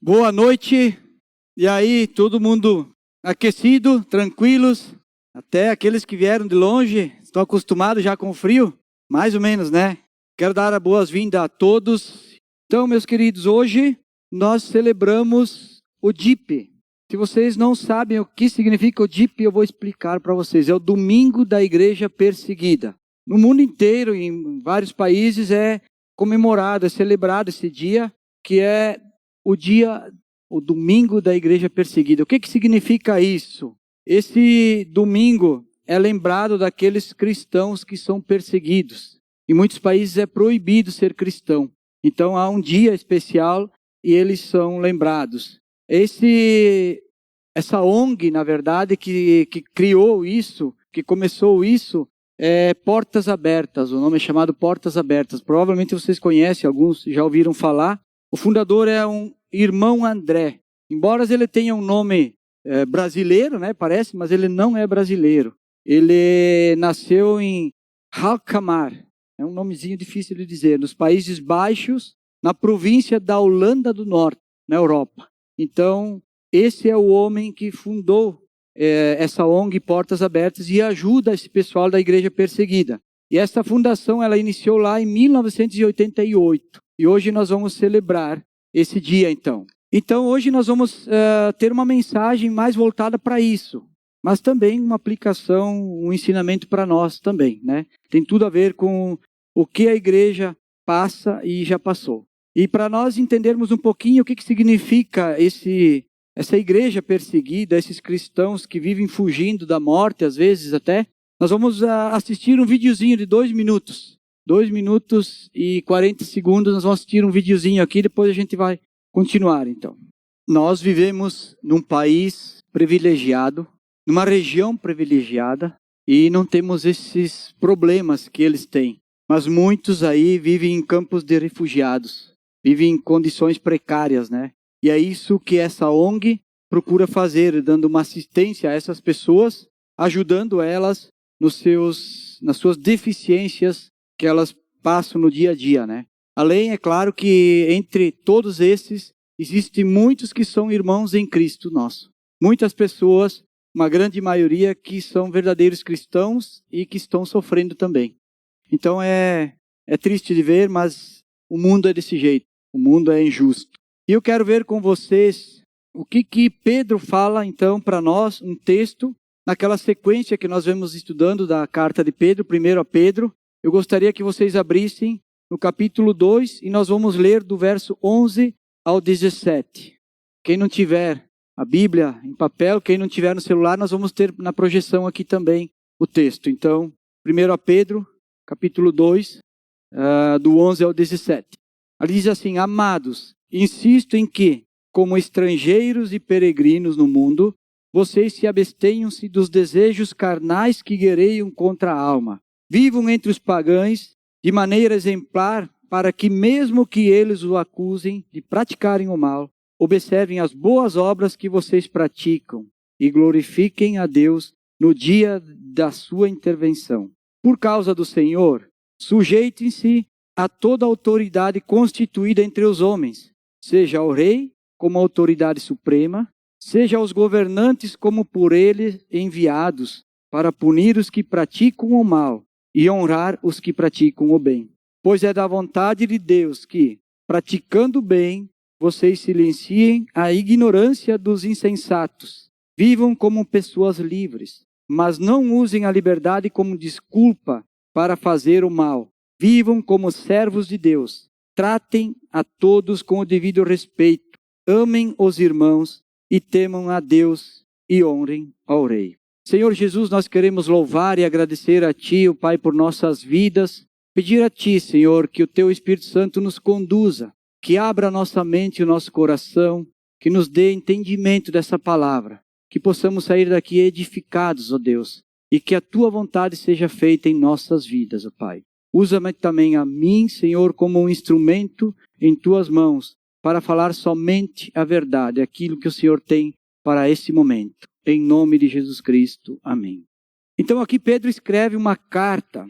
Boa noite. E aí, todo mundo aquecido, tranquilos? Até aqueles que vieram de longe, estão acostumados já com o frio? Mais ou menos, né? Quero dar as boas-vindas a todos. Então, meus queridos, hoje nós celebramos o DIP. Se vocês não sabem o que significa o DIP, eu vou explicar para vocês. É o Domingo da Igreja Perseguida. No mundo inteiro, em vários países, é comemorado, é celebrado esse dia, que é o Domingo da Igreja Perseguida. O que significa isso? Esse domingo é lembrado daqueles cristãos que são perseguidos. Em muitos países é proibido ser cristão. Então há um dia especial e eles são lembrados. Essa ONG, na verdade, que criou isso, que começou isso, é Portas Abertas. O nome é chamado Portas Abertas. Provavelmente vocês conhecem, alguns já ouviram falar. O fundador é um irmão André. Embora ele tenha um nome brasileiro, né, parece, mas ele não é brasileiro. Ele nasceu em Alkmaar. É um nomezinho difícil de dizer. Nos Países Baixos, na província da Holanda do Norte, na Europa. Então, esse é o homem que fundou essa ONG Portas Abertas e ajuda esse pessoal da igreja perseguida. E essa fundação ela iniciou lá em 1988. E hoje nós vamos celebrar esse dia, então. Então, hoje nós vamos ter uma mensagem mais voltada para isso. Mas também uma aplicação, um ensinamento para nós também, né? Tem tudo a ver com o que a igreja passa e já passou. E para nós entendermos um pouquinho o que significa essa igreja perseguida, esses cristãos que vivem fugindo da morte, às vezes até, nós vamos assistir um videozinho de 2 minutos. 2 minutos e 40 segundos, nós vamos assistir um videozinho aqui, depois a gente vai continuar, então. Nós vivemos num país privilegiado, numa região privilegiada, e não temos esses problemas que eles têm. Mas muitos aí vivem em campos de refugiados, vivem em condições precárias, né? E é isso que essa ONG procura fazer, dando uma assistência a essas pessoas, ajudando elas nas suas deficiências que elas passam no dia a dia, né? Além, é claro que entre todos esses, existem muitos que são irmãos em Cristo nosso. Muitas pessoas, uma grande maioria, que são verdadeiros cristãos e que estão sofrendo também. Então é triste de ver, mas o mundo é desse jeito. O mundo é injusto. E eu quero ver com vocês o que Pedro fala, então, para nós, um texto, naquela sequência que nós vemos estudando da carta de Pedro, 1 a Pedro. Eu gostaria que vocês abrissem no capítulo 2 e nós vamos ler do verso 11 ao 17. Quem não tiver a Bíblia em papel, quem não tiver no celular, nós vamos ter na projeção aqui também o texto. Então, 1 Pedro, capítulo 2, do 11 ao 17. Ali diz assim: Amados, insisto em que, como estrangeiros e peregrinos no mundo, vocês se abstenham-se dos desejos carnais que guerreiam contra a alma. Vivam entre os pagãos de maneira exemplar, para que, mesmo que eles o acusem de praticarem o mal, observem as boas obras que vocês praticam e glorifiquem a Deus no dia da sua intervenção. Por causa do Senhor, sujeitem-se a toda autoridade constituída entre os homens, seja ao rei como autoridade suprema, seja aos governantes como por ele enviados, para punir os que praticam o mal e honrar os que praticam o bem. Pois é da vontade de Deus que, praticando o bem, vocês silenciem a ignorância dos insensatos. Vivam como pessoas livres, mas não usem a liberdade como desculpa para fazer o mal. Vivam como servos de Deus. Tratem a todos com o devido respeito. Amem os irmãos e temam a Deus e honrem ao Rei. Senhor Jesus, nós queremos louvar e agradecer a Ti, o Pai, por nossas vidas. Pedir a Ti, Senhor, que o Teu Espírito Santo nos conduza, que abra a nossa mente e o nosso coração, que nos dê entendimento dessa palavra, que possamos sair daqui edificados, ó Deus, e que a Tua vontade seja feita em nossas vidas, ó Pai. Usa-me também a mim, Senhor, como um instrumento em Tuas mãos, para falar somente a verdade, aquilo que o Senhor tem para esse momento. Em nome de Jesus Cristo. Amém. Então aqui Pedro escreve uma carta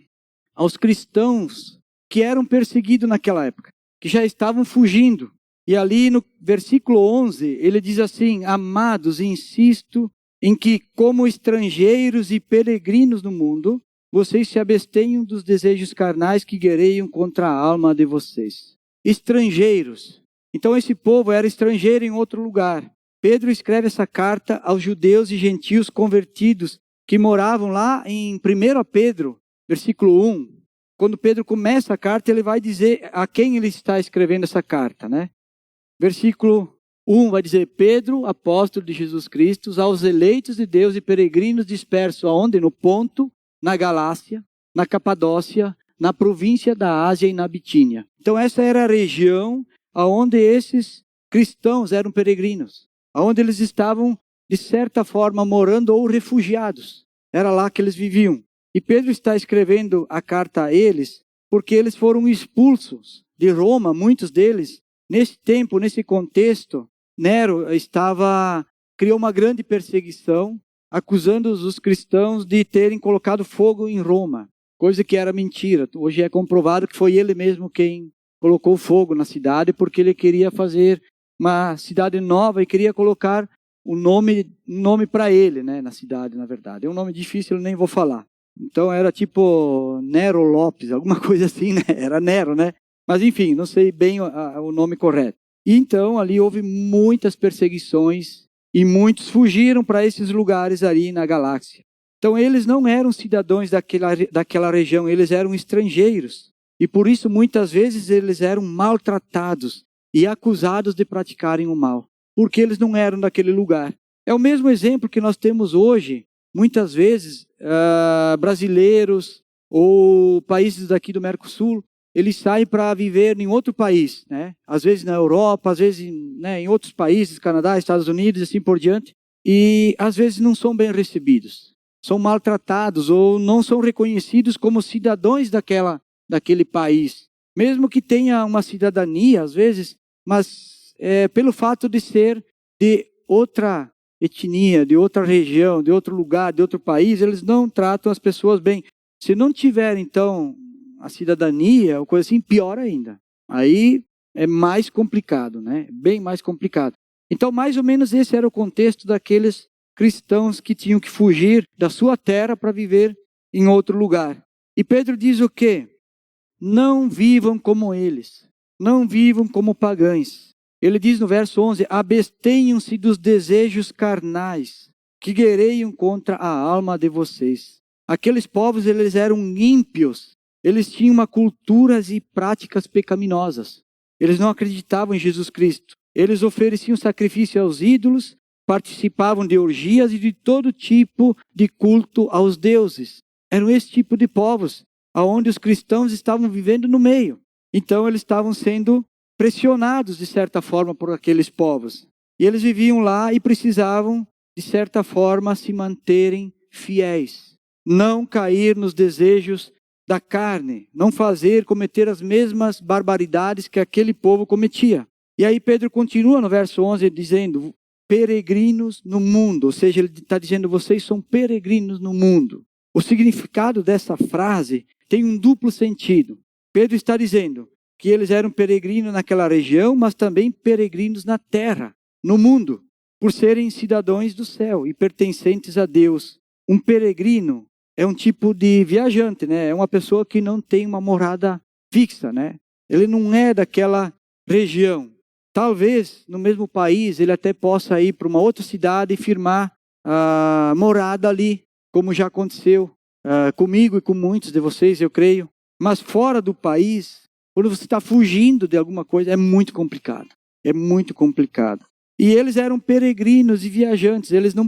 aos cristãos que eram perseguidos naquela época, que já estavam fugindo. E ali no versículo 11, ele diz assim: amados, insisto em que, como estrangeiros e peregrinos no mundo, vocês se abstenham dos desejos carnais que guerreiam contra a alma de vocês. Estrangeiros. Então esse povo era estrangeiro em outro lugar. Pedro escreve essa carta aos judeus e gentios convertidos que moravam lá em 1 Pedro, versículo 1. Quando Pedro começa a carta, ele vai dizer a quem ele está escrevendo essa carta, né? Versículo 1 vai dizer: Pedro, apóstolo de Jesus Cristo, aos eleitos de Deus e peregrinos dispersos, aonde? No Ponto, na Galácia, na Capadócia, na província da Ásia e na Bitínia. Então essa era a região aonde esses cristãos eram peregrinos, aonde eles estavam, de certa forma, morando ou refugiados. Era lá que eles viviam. E Pedro está escrevendo a carta a eles porque eles foram expulsos de Roma, muitos deles. Nesse tempo, nesse contexto, Nero criou uma grande perseguição, acusando os cristãos de terem colocado fogo em Roma, coisa que era mentira. Hoje é comprovado que foi ele mesmo quem colocou fogo na cidade, porque ele queria fazer uma cidade nova e queria colocar um nome para ele, né, na cidade, na verdade. É um nome difícil, eu nem vou falar. Então era tipo Nero Lopes, alguma coisa assim, né? Era Nero, né? Mas enfim, não sei bem o nome correto. E então ali houve muitas perseguições e muitos fugiram para esses lugares ali na galáxia. Então eles não eram cidadãos daquela região, eles eram estrangeiros. E por isso muitas vezes eles eram maltratados e acusados de praticarem o mal, porque eles não eram daquele lugar. É o mesmo exemplo que nós temos hoje, muitas vezes, brasileiros ou países daqui do Mercosul, eles saem para viver em outro país, né? Às vezes na Europa, às vezes em outros países, Canadá, Estados Unidos, assim por diante, e às vezes não são bem recebidos, são maltratados ou não são reconhecidos como cidadãos daquele país, mesmo que tenha uma cidadania, às vezes, mas pelo fato de ser de outra etnia, de outra região, de outro lugar, de outro país, eles não tratam as pessoas bem. Se não tiver, então, a cidadania, ou coisa assim, pior ainda. Aí é mais complicado, né? Bem mais complicado. Então, mais ou menos esse era o contexto daqueles cristãos que tinham que fugir da sua terra para viver em outro lugar. E Pedro diz o quê? Não vivam como eles. Não vivam como pagãos. Ele diz no verso 11, abstenham-se dos desejos carnais que guerreiam contra a alma de vocês. Aqueles povos, eles eram ímpios. Eles tinham uma culturas e práticas pecaminosas. Eles não acreditavam em Jesus Cristo. Eles ofereciam sacrifício aos ídolos, participavam de orgias e de todo tipo de culto aos deuses. Eram esse tipo de povos, onde os cristãos estavam vivendo no meio. Então eles estavam sendo pressionados de certa forma por aqueles povos. E eles viviam lá e precisavam, de certa forma, se manterem fiéis. Não cair nos desejos da carne, não cometer as mesmas barbaridades que aquele povo cometia. E aí Pedro continua no verso 11 dizendo, peregrinos no mundo, ou seja, ele está dizendo, vocês são peregrinos no mundo. O significado dessa frase tem um duplo sentido. Pedro está dizendo que eles eram peregrinos naquela região, mas também peregrinos na terra, no mundo, por serem cidadãos do céu e pertencentes a Deus. Um peregrino é um tipo de viajante, né? É uma pessoa que não tem uma morada fixa, né? Ele não é daquela região. Talvez no mesmo país ele até possa ir para uma outra cidade e firmar a morada ali, como já aconteceu comigo e com muitos de vocês, eu creio. Mas fora do país, quando você está fugindo de alguma coisa, é muito complicado. É muito complicado. E eles eram peregrinos e viajantes, eles não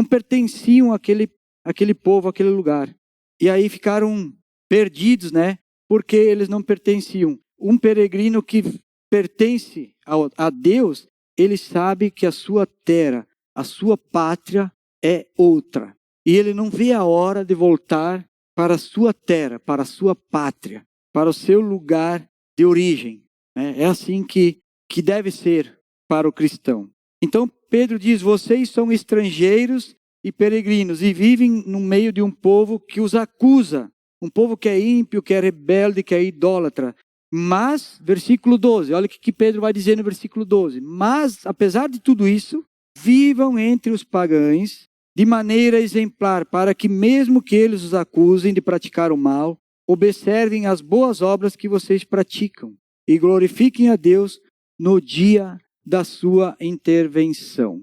pertenciam àquele povo, àquele lugar. E aí ficaram perdidos, né? Porque eles não pertenciam. Um peregrino que pertence a Deus, ele sabe que a sua terra, a sua pátria é outra. E ele não vê a hora de voltar para a sua terra, para a sua pátria, para o seu lugar de origem. É assim que deve ser para o cristão. Então Pedro diz, vocês são estrangeiros e peregrinos e vivem no meio de um povo que os acusa. Um povo que é ímpio, que é rebelde, que é idólatra. Mas, versículo 12, olha o que Pedro vai dizer no versículo 12. Mas, apesar de tudo isso, vivam entre os pagãos de maneira exemplar, para que mesmo que eles os acusem de praticar o mal, observem as boas obras que vocês praticam e glorifiquem a Deus no dia da sua intervenção.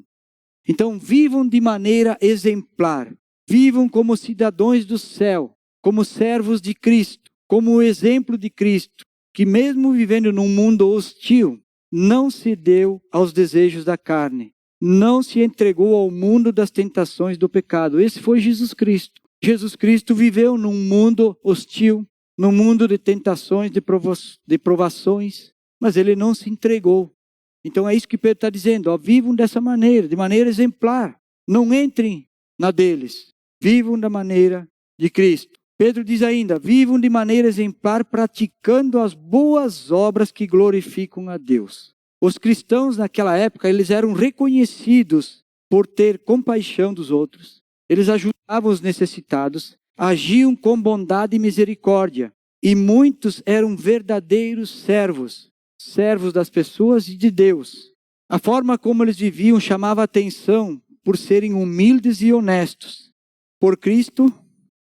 Então, vivam de maneira exemplar, vivam como cidadãos do céu, como servos de Cristo, como o exemplo de Cristo, que mesmo vivendo num mundo hostil, não cedeu aos desejos da carne, não se entregou ao mundo das tentações do pecado. Esse foi Jesus Cristo. Jesus Cristo viveu num mundo hostil, num mundo de tentações, de provações, mas ele não se entregou. Então é isso que Pedro está dizendo, ó, vivam dessa maneira, de maneira exemplar. Não entrem na deles, vivam da maneira de Cristo. Pedro diz ainda, vivam de maneira exemplar, praticando as boas obras que glorificam a Deus. Os cristãos naquela época, eles eram reconhecidos por ter compaixão dos outros. Eles ajudavam os necessitados, agiam com bondade e misericórdia. E muitos eram verdadeiros servos das pessoas e de Deus. A forma como eles viviam chamava a atenção por serem humildes e honestos. Por Cristo,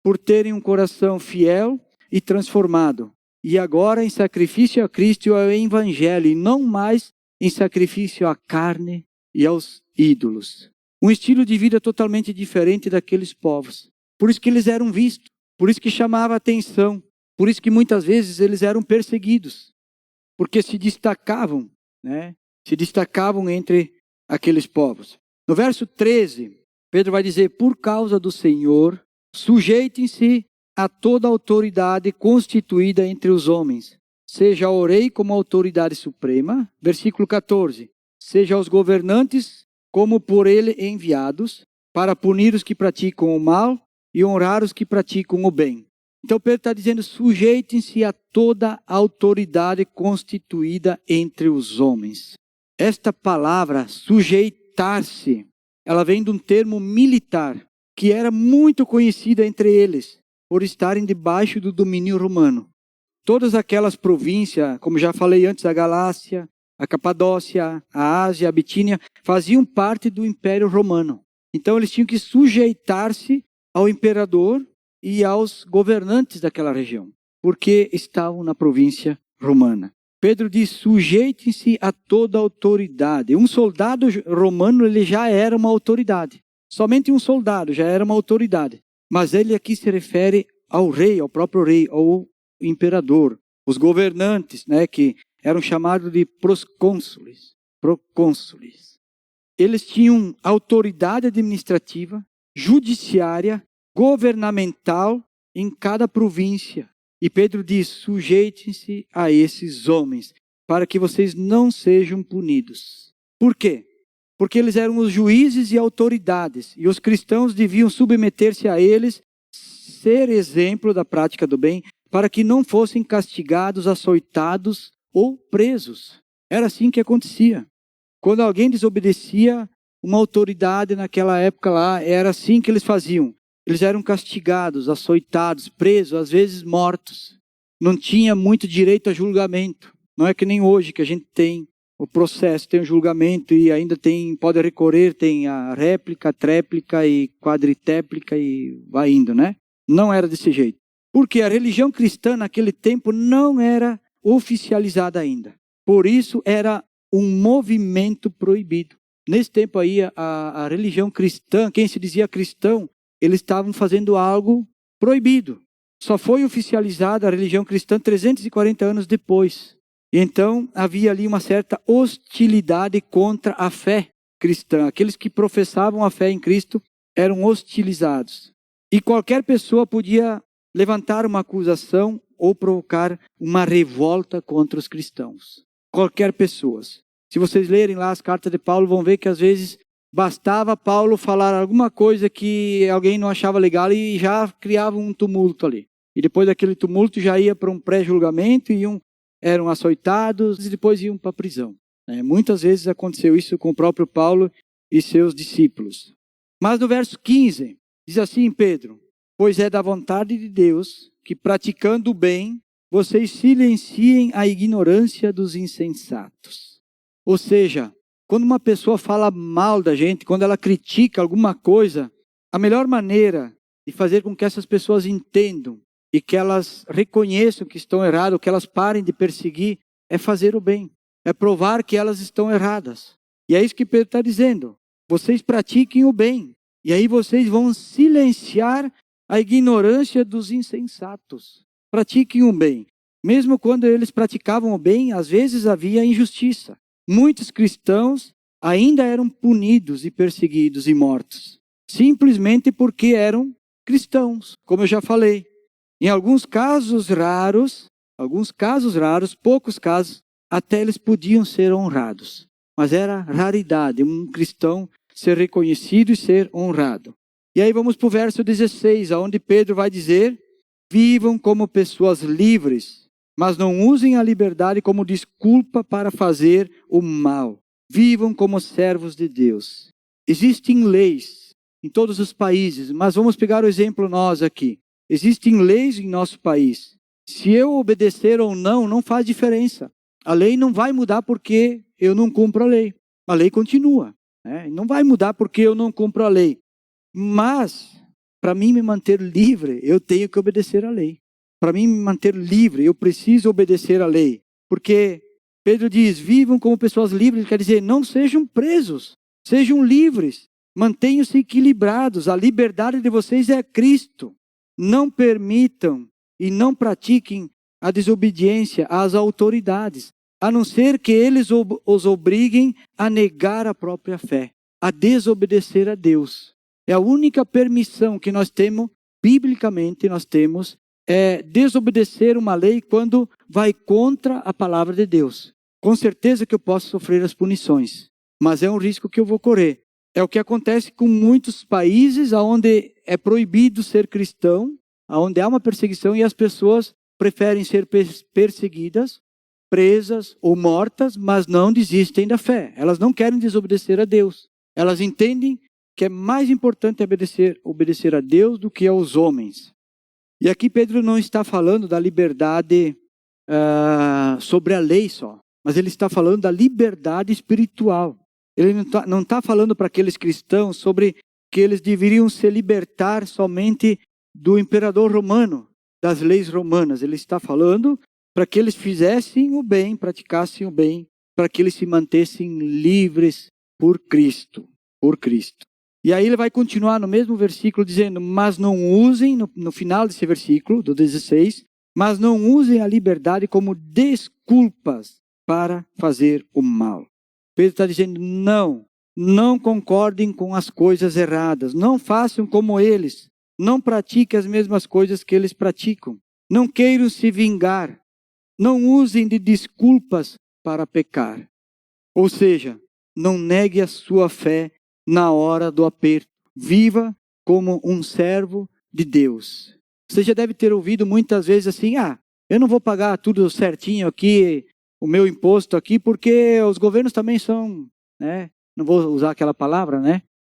por terem um coração fiel e transformado. E agora em sacrifício a Cristo e ao Evangelho, e não mais em sacrifício à carne e aos ídolos. Um estilo de vida totalmente diferente daqueles povos. Por isso que eles eram vistos, por isso que chamava a atenção, por isso que muitas vezes eles eram perseguidos, porque se destacavam, se destacavam entre aqueles povos. No verso 13, Pedro vai dizer, por causa do Senhor, sujeitem-se a toda autoridade constituída entre os homens, seja o rei como autoridade suprema, versículo 14, seja os governantes como por ele enviados, para punir os que praticam o mal e honrar os que praticam o bem. Então Pedro está dizendo, sujeitem-se a toda autoridade constituída entre os homens. Esta palavra, sujeitar-se, ela vem de um termo militar, que era muito conhecida entre eles, por estarem debaixo do domínio romano. Todas aquelas províncias, como já falei antes, a Galácia, a Capadócia, a Ásia, a Bitínia, faziam parte do Império Romano. Então eles tinham que sujeitar-se ao imperador e aos governantes daquela região, porque estavam na província romana. Pedro diz, sujeitem-se a toda autoridade. Um soldado romano, ele já era uma autoridade. Somente um soldado já era uma autoridade. Mas ele aqui se refere ao rei, ao próprio rei, ao imperador. Os governantes, que eram chamados de procônsules. Eles tinham autoridade administrativa, judiciária, governamental em cada província. E Pedro diz, sujeitem-se a esses homens, para que vocês não sejam punidos. Por quê? Porque eles eram os juízes e autoridades, e os cristãos deviam submeter-se a eles, ser exemplo da prática do bem, para que não fossem castigados, açoitados ou presos. Era assim que acontecia. Quando alguém desobedecia uma autoridade naquela época lá, era assim que eles faziam. Eles eram castigados, açoitados, presos, às vezes mortos. Não tinha muito direito a julgamento. Não é que nem hoje, que a gente tem o processo, tem o julgamento e ainda pode recorrer, tem a réplica, tréplica e quadritéplica e vai indo, Não era desse jeito. Porque a religião cristã naquele tempo não era oficializada ainda. Por isso era um movimento proibido. Nesse tempo aí, a religião cristã, quem se dizia cristão, eles estavam fazendo algo proibido. Só foi oficializada a religião cristã 340 anos depois. E então havia ali uma certa hostilidade contra a fé cristã. Aqueles que professavam a fé em Cristo eram hostilizados. E qualquer pessoa podia levantar uma acusação ou provocar uma revolta contra os cristãos. Qualquer pessoa. Se vocês lerem lá as cartas de Paulo, vão ver que às vezes bastava Paulo falar alguma coisa que alguém não achava legal e já criava um tumulto ali. E depois daquele tumulto já ia para um pré-julgamento e eram açoitados e depois iam para a prisão. Muitas vezes aconteceu isso com o próprio Paulo e seus discípulos. Mas no verso 15, diz assim Pedro, pois é da vontade de Deus que praticando o bem vocês silenciem a ignorância dos insensatos. Ou seja, quando uma pessoa fala mal da gente, quando ela critica alguma coisa, a melhor maneira de fazer com que essas pessoas entendam e que elas reconheçam que estão erradas, que elas parem de perseguir, é fazer o bem. É provar que elas estão erradas. E é isso que Pedro está dizendo. Vocês pratiquem o bem. E aí vocês vão silenciar a ignorância dos insensatos. Pratiquem o bem. Mesmo quando eles praticavam o bem, às vezes havia injustiça. Muitos cristãos ainda eram punidos e perseguidos e mortos. Simplesmente porque eram cristãos, como eu já falei. Em alguns casos raros, poucos casos, até eles podiam ser honrados. Mas era raridade um cristão ser reconhecido e ser honrado. E aí vamos para o verso 16, onde Pedro vai dizer: vivam como pessoas livres, mas não usem a liberdade como desculpa para fazer o mal. Vivam como servos de Deus. Existem leis em todos os países, mas vamos pegar o exemplo nós aqui. Existem leis em nosso país. Se eu obedecer ou não, não faz diferença. A lei não vai mudar porque eu não cumpro a lei. A lei continua. Não vai mudar porque eu não cumpro a lei. Mas, para mim me manter livre, eu tenho que obedecer a lei. Para mim me manter livre, eu preciso obedecer a lei. Porque Pedro diz, vivam como pessoas livres, quer dizer, não sejam presos, sejam livres. Mantenham-se equilibrados, a liberdade de vocês é Cristo. Não permitam e não pratiquem a desobediência às autoridades, a não ser que eles os obriguem a negar a própria fé, a desobedecer a Deus. É a única permissão que nós temos, biblicamente nós temos, é desobedecer uma lei quando vai contra a palavra de Deus. Com certeza que eu posso sofrer as punições, mas é um risco que eu vou correr. É o que acontece com muitos países onde é proibido ser cristão, onde há uma perseguição e as pessoas preferem ser perseguidas, presas ou mortas, mas não desistem da fé. Elas não querem desobedecer a Deus. Elas entendem que é mais importante obedecer a Deus do que aos homens. E aqui Pedro não está falando da liberdade sobre a lei só, mas ele está falando da liberdade espiritual. Ele não está falando para aqueles cristãos sobre que eles deveriam se libertar somente do imperador romano, das leis romanas. Ele está falando para que eles fizessem o bem, praticassem o bem, para que eles se mantessem livres por Cristo. E aí ele vai continuar no mesmo versículo dizendo, mas não usem, no final desse versículo, do 16, mas não usem a liberdade como desculpas para fazer o mal. Pedro está dizendo, não concordem com as coisas erradas, não façam como eles, não pratiquem as mesmas coisas que eles praticam, não queiram se vingar, não usem de desculpas para pecar. Ou seja, não negue a sua fé na hora do aperto, viva como um servo de Deus. Você já deve ter ouvido muitas vezes assim, eu não vou pagar tudo certinho aqui, o meu imposto aqui, porque os governos também são, não vou usar aquela palavra,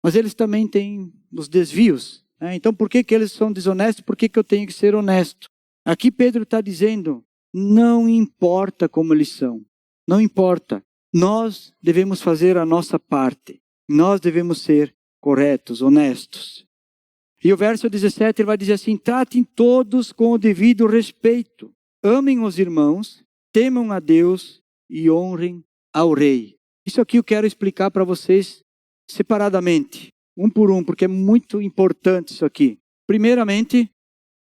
mas eles também têm os desvios. Então, por que eles são desonestos? Por que eu tenho que ser honesto? Aqui Pedro está dizendo, não importa como eles são, não importa. Nós devemos fazer a nossa parte. Nós devemos ser corretos, honestos. E o verso 17 ele vai dizer assim, tratem todos com o devido respeito. Amem os irmãos, temam a Deus e honrem ao rei. Isso aqui eu quero explicar para vocês separadamente, um por um, porque é muito importante isso aqui. Primeiramente,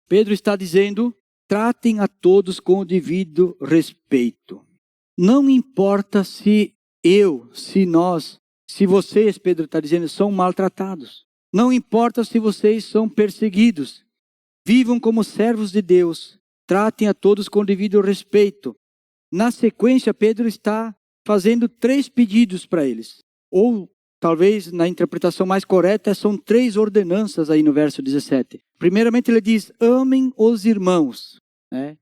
Pedro está dizendo, tratem a todos com o devido respeito. Não importa se nós, se vocês, Pedro está dizendo, são maltratados. Não importa se vocês são perseguidos. Vivam como servos de Deus. Tratem a todos com o devido respeito. Na sequência, Pedro está fazendo 3 pedidos para eles. Ou, talvez, na interpretação mais correta, são 3 ordenanças aí no verso 17. Primeiramente, ele diz, amem os irmãos.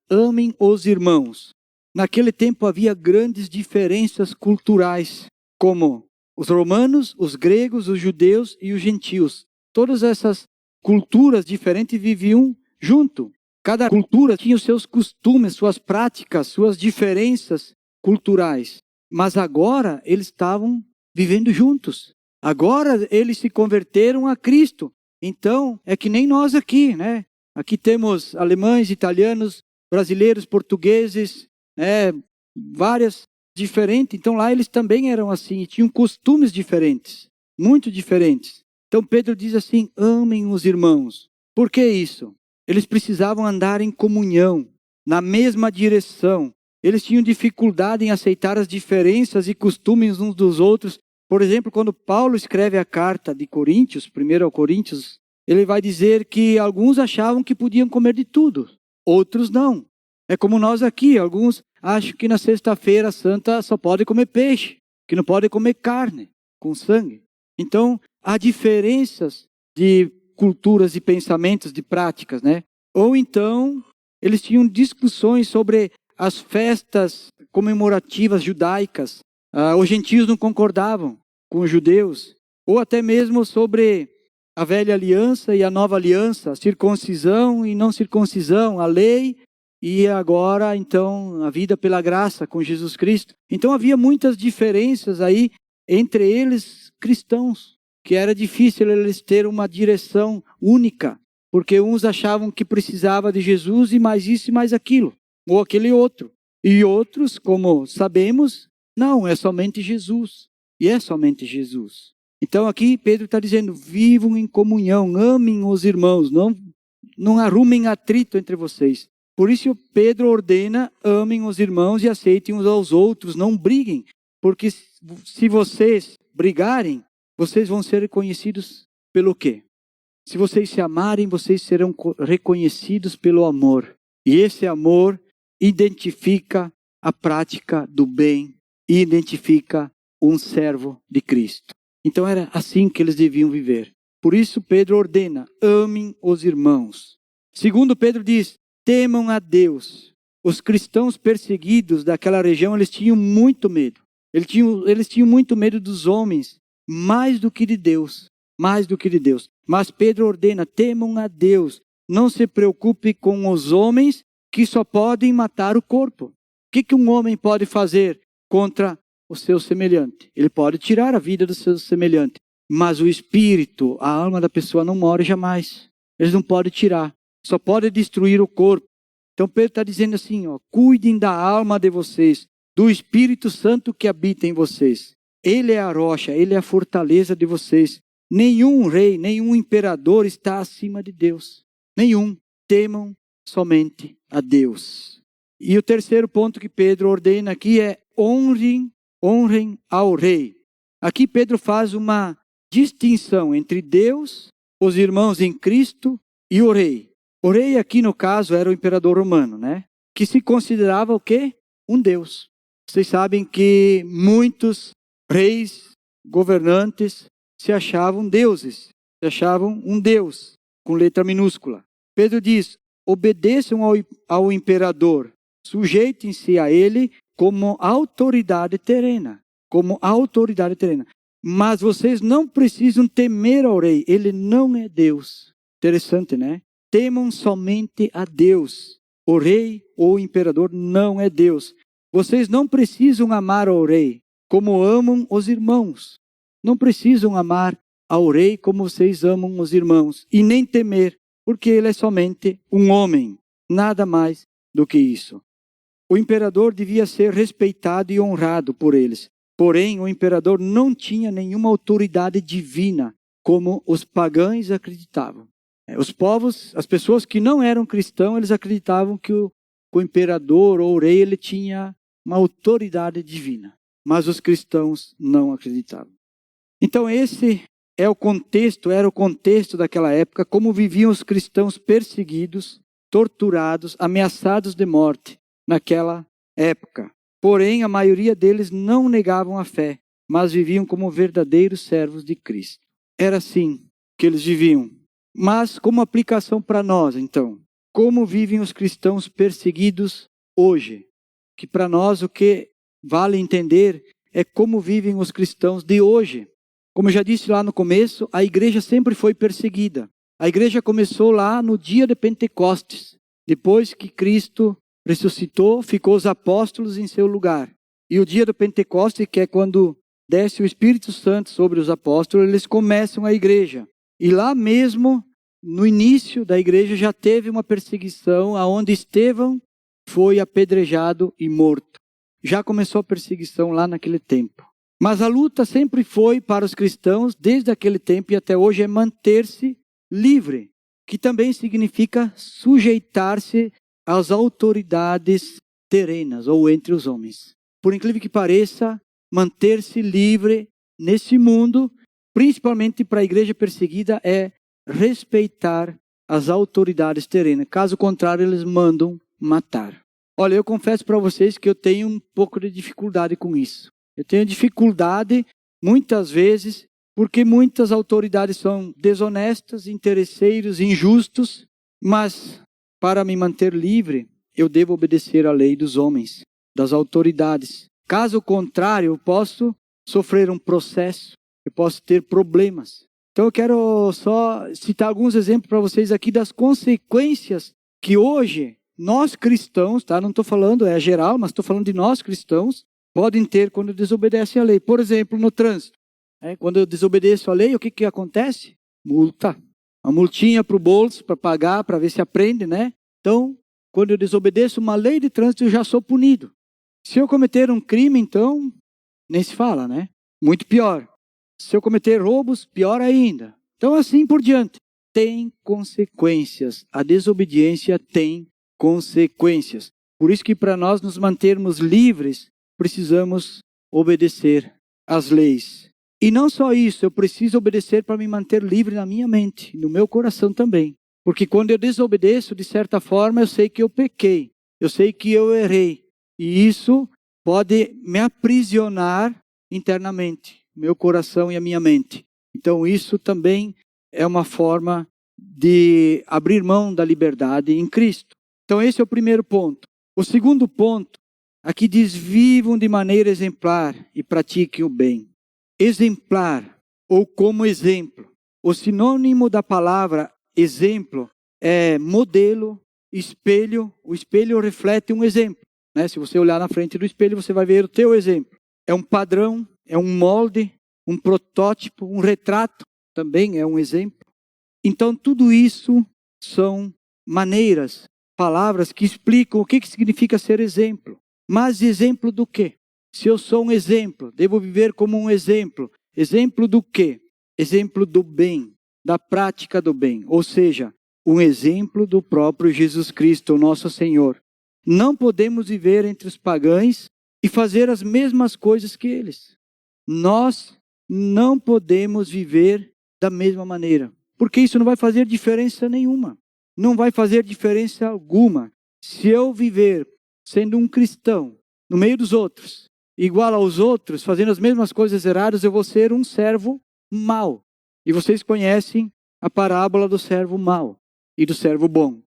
Amem os irmãos. Naquele tempo havia grandes diferenças culturais, como os romanos, os gregos, os judeus e os gentios. Todas essas culturas diferentes viviam junto. Cada cultura tinha os seus costumes, suas práticas, suas diferenças culturais. Mas agora eles estavam vivendo juntos. Agora eles se converteram a Cristo. Então, é que nem nós aqui, né? Aqui temos alemães, italianos, brasileiros, portugueses, várias diferentes. Então lá eles também eram assim, e tinham costumes diferentes, muito diferentes. Então Pedro diz assim, amem os irmãos. Por que isso? Eles precisavam andar em comunhão, na mesma direção. Eles tinham dificuldade em aceitar as diferenças e costumes uns dos outros. Por exemplo, quando Paulo escreve a carta de Coríntios, 1 Coríntios, ele vai dizer que alguns achavam que podiam comer de tudo, outros não. É como nós aqui, alguns acham que na sexta-feira santa só pode comer peixe, que não pode comer carne com sangue. Então, há diferenças de culturas e pensamentos, de práticas, né? Ou então, eles tinham discussões sobre as festas comemorativas judaicas. Os gentios não concordavam com os judeus. Ou até mesmo sobre a velha aliança e a nova aliança, a circuncisão e não circuncisão, a lei e agora, então, a vida pela graça com Jesus Cristo. Então havia muitas diferenças aí entre eles cristãos, que era difícil eles terem uma direção única, porque uns achavam que precisava de Jesus e mais isso e mais aquilo, ou aquele outro. E outros, como sabemos, não, é somente Jesus. E é somente Jesus. Então aqui Pedro está dizendo, vivam em comunhão, amem os irmãos, não arrumem atrito entre vocês. Por isso Pedro ordena, amem os irmãos e aceitem uns aos outros, não briguem. Porque se vocês brigarem, vocês vão ser reconhecidos pelo quê? Se vocês se amarem, vocês serão reconhecidos pelo amor. E esse amor identifica a prática do bem e identifica um servo de Cristo. Então era assim que eles deviam viver. Por isso Pedro ordena, amem os irmãos. Segundo Pedro diz, temam a Deus. Os cristãos perseguidos daquela região, eles tinham muito medo. Eles tinham muito medo dos homens, mais do que de Deus. Mais do que de Deus. Mas Pedro ordena, temam a Deus. Não se preocupe com os homens que só podem matar o corpo. O que um homem pode fazer contra o seu semelhante? Ele pode tirar a vida do seu semelhante. Mas o espírito, a alma da pessoa não morre jamais. Eles não podem tirar. Só pode destruir o corpo. Então Pedro está dizendo assim, cuidem da alma de vocês, do Espírito Santo que habita em vocês. Ele é a rocha, ele é a fortaleza de vocês. Nenhum rei, nenhum imperador está acima de Deus. Nenhum. Temam somente a Deus. E o terceiro ponto que Pedro ordena aqui é honrem ao rei. Aqui Pedro faz uma distinção entre Deus, os irmãos em Cristo e o rei. O rei aqui no caso era o imperador romano, né? Que se considerava o quê? Um deus. Vocês sabem que muitos reis, governantes, se achavam deuses. Se achavam um deus, com letra minúscula. Pedro diz, obedeçam ao imperador, sujeitem-se a ele como autoridade terrena. Como autoridade terrena. Mas vocês não precisam temer ao rei, ele não é Deus. Interessante, né? Temam somente a Deus. O rei ou o imperador não é Deus. Vocês não precisam amar ao rei como amam os irmãos. Não precisam amar ao rei como vocês amam os irmãos. E nem temer, porque ele é somente um homem. Nada mais do que isso. O imperador devia ser respeitado e honrado por eles. Porém, o imperador não tinha nenhuma autoridade divina, como os pagãos acreditavam. Os povos, as pessoas que não eram cristãos, eles acreditavam que o imperador ou o rei, ele tinha uma autoridade divina. Mas os cristãos não acreditavam. Então esse era o contexto daquela época, como viviam os cristãos perseguidos, torturados, ameaçados de morte naquela época. Porém, a maioria deles não negavam a fé, mas viviam como verdadeiros servos de Cristo. Era assim que eles viviam. Mas como aplicação para nós, então, como vivem os cristãos perseguidos hoje? Que para nós o que vale entender é como vivem os cristãos de hoje. Como eu já disse lá no começo, a igreja sempre foi perseguida. A igreja começou lá no dia de Pentecostes. Depois que Cristo ressuscitou, ficou os apóstolos em seu lugar. E o dia do Pentecostes, que é quando desce o Espírito Santo sobre os apóstolos, eles começam a igreja. E lá mesmo, no início da igreja, já teve uma perseguição, onde Estevão foi apedrejado e morto. Já começou a perseguição lá naquele tempo. Mas a luta sempre foi para os cristãos, desde aquele tempo e até hoje, é manter-se livre, que também significa sujeitar-se às autoridades terrenas ou entre os homens. Por incrível que pareça, manter-se livre nesse mundo, principalmente para a igreja perseguida, é respeitar as autoridades terrenas. Caso contrário, eles mandam matar. Olha, eu confesso para vocês que eu tenho um pouco de dificuldade com isso. Eu tenho dificuldade, muitas vezes, porque muitas autoridades são desonestas, interesseiros, injustos, mas para me manter livre, eu devo obedecer à lei dos homens, das autoridades. Caso contrário, eu posso sofrer um processo, eu posso ter problemas. Então eu quero só citar alguns exemplos para vocês aqui das consequências que hoje nós cristãos, tá? Não estou falando, é geral, mas estou falando de nós cristãos, podem ter quando desobedecem à lei. Por exemplo, no trânsito. Quando eu desobedeço à lei, o que acontece? Multa. Uma multinha para o bolso, para pagar, para ver se aprende, né? Então, quando eu desobedeço uma lei de trânsito, eu já sou punido. Se eu cometer um crime, então, nem se fala, né? Muito pior. Se eu cometer roubos, pior ainda. Então, assim por diante. Tem consequências. A desobediência tem consequências. Por isso que para nós nos mantermos livres, precisamos obedecer às leis. E não só isso, eu preciso obedecer para me manter livre na minha mente, no meu coração também. Porque quando eu desobedeço, de certa forma, eu sei que eu pequei. Eu sei que eu errei. E isso pode me aprisionar internamente, meu coração e a minha mente. Então isso também é uma forma de abrir mão da liberdade em Cristo. Então esse é o primeiro ponto. O segundo ponto, aqui diz: vivam de maneira exemplar e pratiquem o bem. Exemplar, ou como exemplo. O sinônimo da palavra exemplo é modelo, espelho. O espelho reflete um exemplo. Se você olhar na frente do espelho, você vai ver o teu exemplo. É um padrão, é um molde, um protótipo, um retrato, também é um exemplo. Então, tudo isso são maneiras, palavras que explicam o que significa ser exemplo. Mas exemplo do quê? Se eu sou um exemplo, devo viver como um exemplo. Exemplo do quê? Exemplo do bem, da prática do bem. Ou seja, um exemplo do próprio Jesus Cristo, o nosso Senhor. Não podemos viver entre os pagãos e fazer as mesmas coisas que eles. Nós não podemos viver da mesma maneira, porque isso não vai fazer diferença nenhuma. Não vai fazer diferença alguma. Se eu viver sendo um cristão no meio dos outros, igual aos outros, fazendo as mesmas coisas erradas, eu vou ser um servo mau. E vocês conhecem a parábola do servo mau e do servo bom.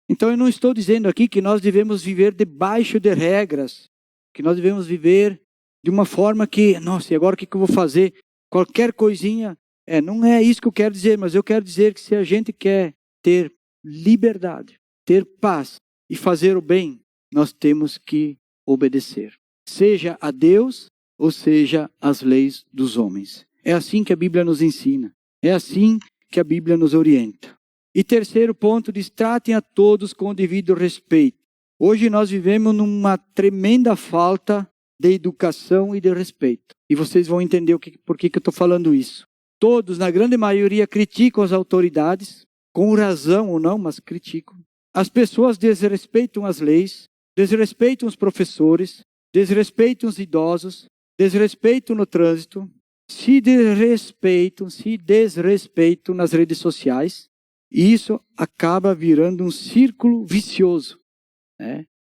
Então eu não estou dizendo aqui que nós devemos viver debaixo de regras, que nós devemos viver de uma forma que, nossa, e agora o que eu vou fazer? Qualquer coisinha. Não é isso que eu quero dizer, mas eu quero dizer que se a gente quer ter liberdade, ter paz e fazer o bem, nós temos que obedecer. Seja a Deus ou seja às leis dos homens. É assim que a Bíblia nos ensina. É assim que a Bíblia nos orienta. E terceiro ponto, diz: tratem a todos com o devido respeito. Hoje nós vivemos numa tremenda falta de educação e de respeito. E vocês vão entender por que eu estou falando isso. Todos, na grande maioria, criticam as autoridades, com razão ou não, mas criticam. As pessoas desrespeitam as leis, desrespeitam os professores, desrespeitam os idosos, desrespeitam no trânsito, se desrespeitam nas redes sociais. E isso acaba virando um círculo vicioso.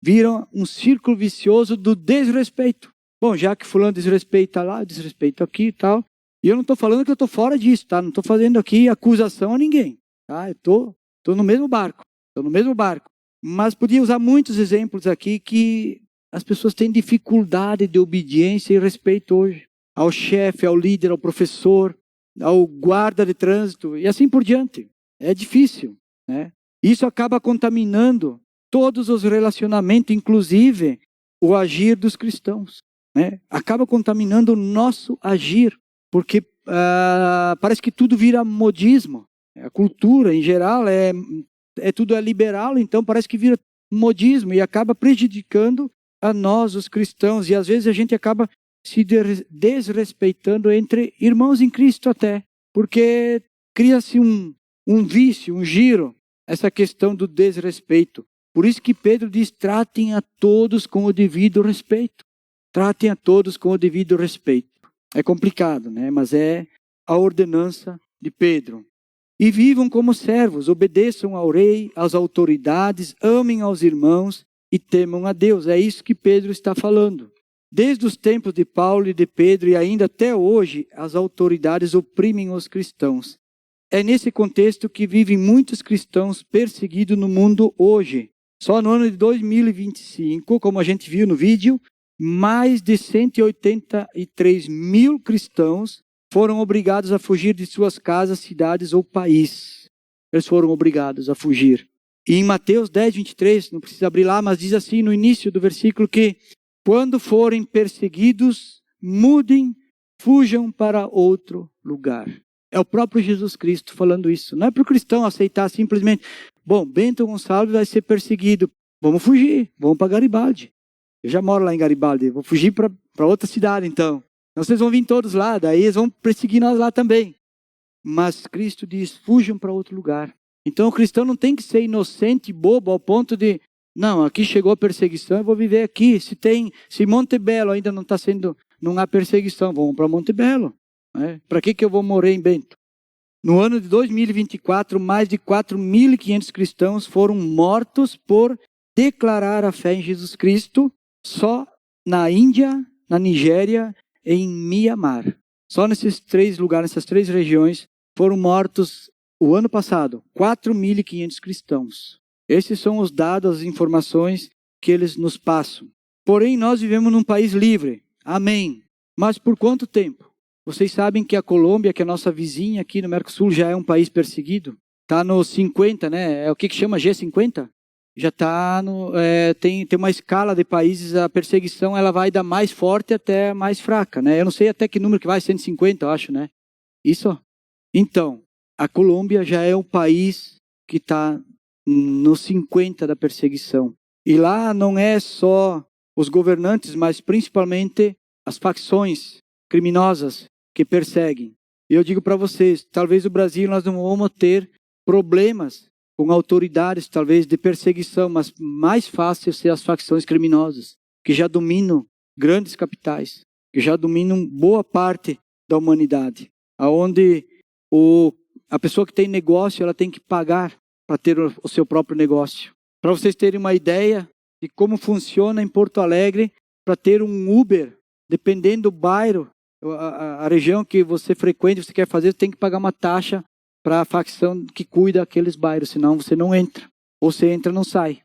Vira um círculo vicioso do desrespeito. Bom, já que fulano desrespeita lá, desrespeita aqui e tal. E eu não estou falando que eu estou fora disso, tá? Não estou fazendo aqui acusação a ninguém. Tá? Eu estou no mesmo barco. Estou no mesmo barco. Mas podia usar muitos exemplos aqui que as pessoas têm dificuldade de obediência e respeito hoje. Ao chefe, ao líder, ao professor, ao guarda de trânsito e assim por diante. É difícil, né? Isso acaba contaminando todos os relacionamentos, inclusive o agir dos cristãos, né? Acaba contaminando o nosso agir, porque parece que tudo vira modismo. A cultura, em geral, tudo é liberal, então parece que vira modismo e acaba prejudicando a nós, os cristãos. E às vezes a gente acaba se desrespeitando entre irmãos em Cristo até, porque cria-se um vício, um giro, essa questão do desrespeito. Por isso que Pedro diz, tratem a todos com o devido respeito. Tratem a todos com o devido respeito. É complicado, né? Mas é a ordenança de Pedro. E vivam como servos, obedeçam ao rei, às autoridades, amem aos irmãos e temam a Deus. É isso que Pedro está falando. Desde os tempos de Paulo e de Pedro e ainda até hoje, as autoridades oprimem os cristãos. É nesse contexto que vivem muitos cristãos perseguidos no mundo hoje. Só no ano de 2025, como a gente viu no vídeo, mais de 183 mil cristãos foram obrigados a fugir de suas casas, cidades ou país. Eles foram obrigados a fugir. E em Mateus 10, 23, não precisa abrir lá, mas diz assim no início do versículo que quando forem perseguidos, mudem, fujam para outro lugar. É o próprio Jesus Cristo falando isso. Não é para o cristão aceitar simplesmente, bom, Bento Gonçalves vai ser perseguido, vamos fugir, vamos para Garibaldi. Eu já moro lá em Garibaldi, vou fugir para outra cidade então. Então vocês vão vir todos lá, daí eles vão perseguir nós lá também. Mas Cristo diz, fujam para outro lugar. Então o cristão não tem que ser inocente e bobo ao ponto de, não, aqui chegou a perseguição, eu vou viver aqui. Se Montebello ainda não há perseguição, vamos para Montebello. Né? Para que eu vou morrer em Bento? No ano de 2024, mais de 4.500 cristãos foram mortos por declarar a fé em Jesus Cristo só na Índia, na Nigéria e em Mianmar. Só nesses 3 lugares, nessas 3 regiões, foram mortos o ano passado 4.500 cristãos. Esses são os dados, as informações que eles nos passam. Porém, nós vivemos num país livre. Amém. Mas por quanto tempo? Vocês sabem que a Colômbia, que é a nossa vizinha aqui no Mercosul, já é um país perseguido? Está no 50, né? É o que chama G50? Já está tem uma escala de países, a perseguição ela vai da mais forte até a mais fraca, né? Eu não sei até que número que vai, 150, eu acho, né? Isso. Então, a Colômbia já é um país que está no 50 da perseguição. E lá não é só os governantes, mas principalmente as facções criminosas que perseguem. E eu digo para vocês, talvez o Brasil nós não vamos ter problemas com autoridades, talvez, de perseguição, mas mais fácil ser as facções criminosas, que já dominam grandes capitais, que já dominam boa parte da humanidade, aonde a pessoa que tem negócio, ela tem que pagar para ter o seu próprio negócio. Para vocês terem uma ideia de como funciona em Porto Alegre, para ter um Uber, dependendo do bairro, a região que você frequenta, você quer fazer, você tem que pagar uma taxa para a facção que cuida daqueles bairros, senão você não entra. Ou você entra, não sai.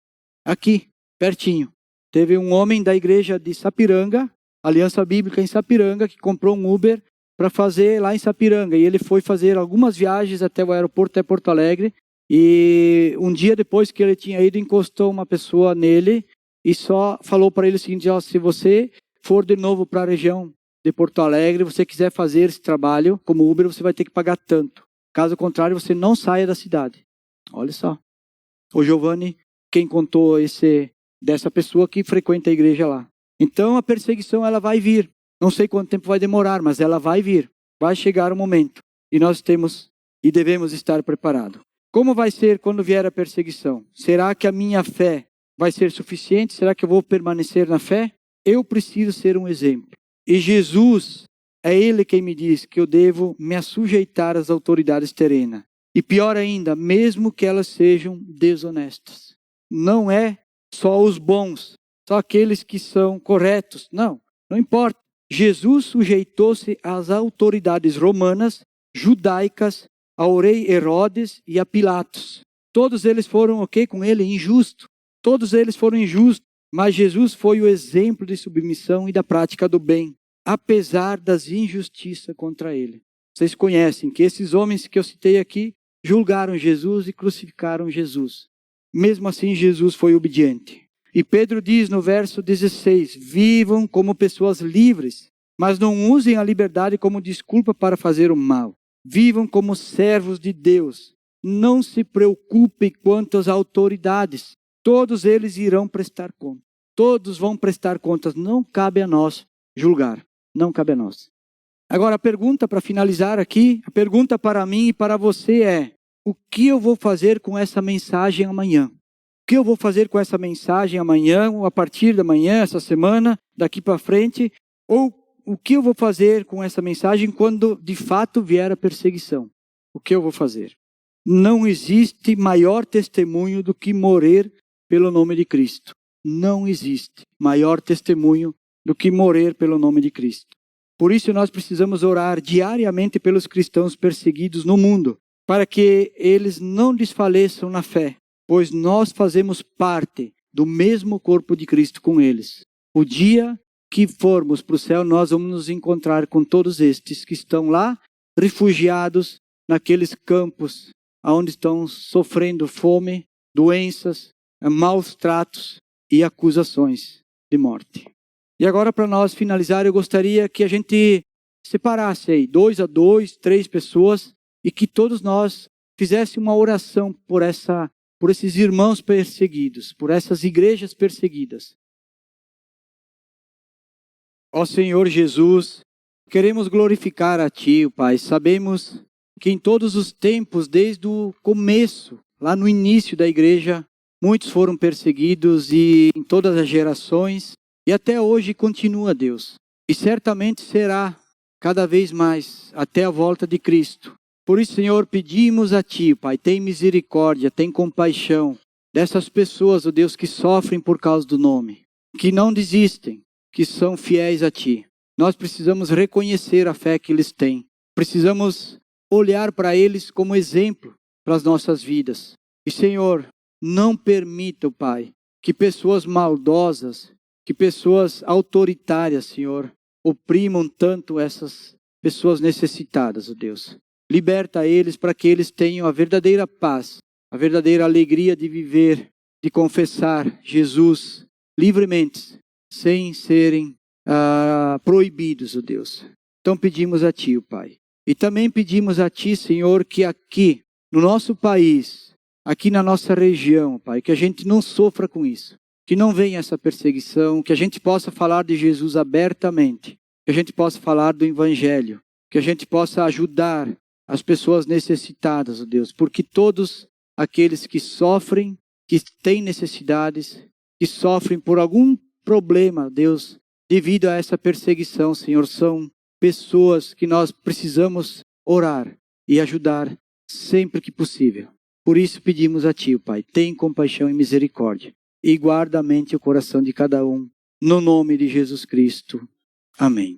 Aqui, pertinho, teve um homem da igreja de Sapiranga, Aliança Bíblica em Sapiranga, que comprou um Uber para fazer lá em Sapiranga. E ele foi fazer algumas viagens até o aeroporto, até Porto Alegre. E um dia depois que ele tinha ido, encostou uma pessoa nele e só falou para ele o seguinte, se você for de novo para a região de Porto Alegre, você quiser fazer esse trabalho como Uber, você vai ter que pagar tanto. Caso contrário, você não saia da cidade. Olha só. O Giovanni, quem contou dessa pessoa que frequenta a igreja lá. Então a perseguição ela vai vir. Não sei quanto tempo vai demorar, mas ela vai vir. Vai chegar o momento. E nós temos e devemos estar preparados. Como vai ser quando vier a perseguição? Será que a minha fé vai ser suficiente? Será que eu vou permanecer na fé? Eu preciso ser um exemplo. E Jesus, é Ele quem me diz que eu devo me sujeitar às autoridades terrenas. E pior ainda, mesmo que elas sejam desonestas. Não é só os bons, só aqueles que são corretos. Não importa. Jesus sujeitou-se às autoridades romanas, judaicas, ao rei Herodes e a Pilatos. Todos eles foram com ele? Injusto. Todos eles foram injustos. Mas Jesus foi o exemplo de submissão e da prática do bem, apesar das injustiças contra ele. Vocês conhecem que esses homens que eu citei aqui, julgaram Jesus e crucificaram Jesus. Mesmo assim, Jesus foi obediente. E Pedro diz no verso 16, vivam como pessoas livres, mas não usem a liberdade como desculpa para fazer o mal. Vivam como servos de Deus. Não se preocupem quanto às autoridades. Todos eles irão prestar conta. Todos vão prestar contas. Não cabe a nós julgar. Não cabe a nós. Agora a pergunta para finalizar aqui, a pergunta para mim e para você é: o que eu vou fazer com essa mensagem amanhã? O que eu vou fazer com essa mensagem amanhã, ou a partir da manhã, essa semana, daqui para frente? Ou o que eu vou fazer com essa mensagem quando de fato vier a perseguição? O que eu vou fazer? Não existe maior testemunho do que morrer pelo nome de Cristo. Não existe maior testemunho do que morrer pelo nome de Cristo. Por isso nós precisamos orar diariamente pelos cristãos perseguidos no mundo, para que eles não desfaleçam na fé, pois nós fazemos parte do mesmo corpo de Cristo com eles. O dia que formos para o céu, nós vamos nos encontrar com todos estes que estão lá, refugiados naqueles campos, onde estão sofrendo fome, doenças, maus tratos e acusações de morte. E agora, para nós finalizar, eu gostaria que a gente separasse aí 2 a 2, 3 pessoas e que todos nós fizéssemos uma oração por esses irmãos perseguidos, por essas igrejas perseguidas. Ó Senhor Jesus, queremos glorificar a Ti, Pai. Sabemos que em todos os tempos, desde o começo, lá no início da igreja, muitos foram perseguidos e em todas as gerações, e até hoje continua, Deus. E certamente será cada vez mais até a volta de Cristo. Por isso, Senhor, pedimos a Ti, Pai, tem misericórdia, tem compaixão dessas pessoas, ó Deus, que sofrem por causa do nome, que não desistem, que são fiéis a Ti. Nós precisamos reconhecer a fé que eles têm. Precisamos olhar para eles como exemplo para as nossas vidas. E, Senhor, não permita, Pai, que pessoas maldosas, que pessoas autoritárias, Senhor, oprimam tanto essas pessoas necessitadas, ó Deus. Liberta eles para que eles tenham a verdadeira paz, a verdadeira alegria de viver, de confessar Jesus livremente, sem serem proibidos, ó Deus. Então pedimos a Ti, Pai. E também pedimos a Ti, Senhor, que aqui no nosso país, aqui na nossa região, Pai, que a gente não sofra com isso, que não venha essa perseguição, que a gente possa falar de Jesus abertamente, que a gente possa falar do Evangelho, que a gente possa ajudar as pessoas necessitadas, ó Deus, porque todos aqueles que sofrem, que têm necessidades, que sofrem por algum problema, Deus, devido a essa perseguição, Senhor, são pessoas que nós precisamos orar e ajudar sempre que possível. Por isso pedimos a Ti, Pai, tem compaixão e misericórdia e guarda a mente e o coração de cada um, no nome de Jesus Cristo. Amém.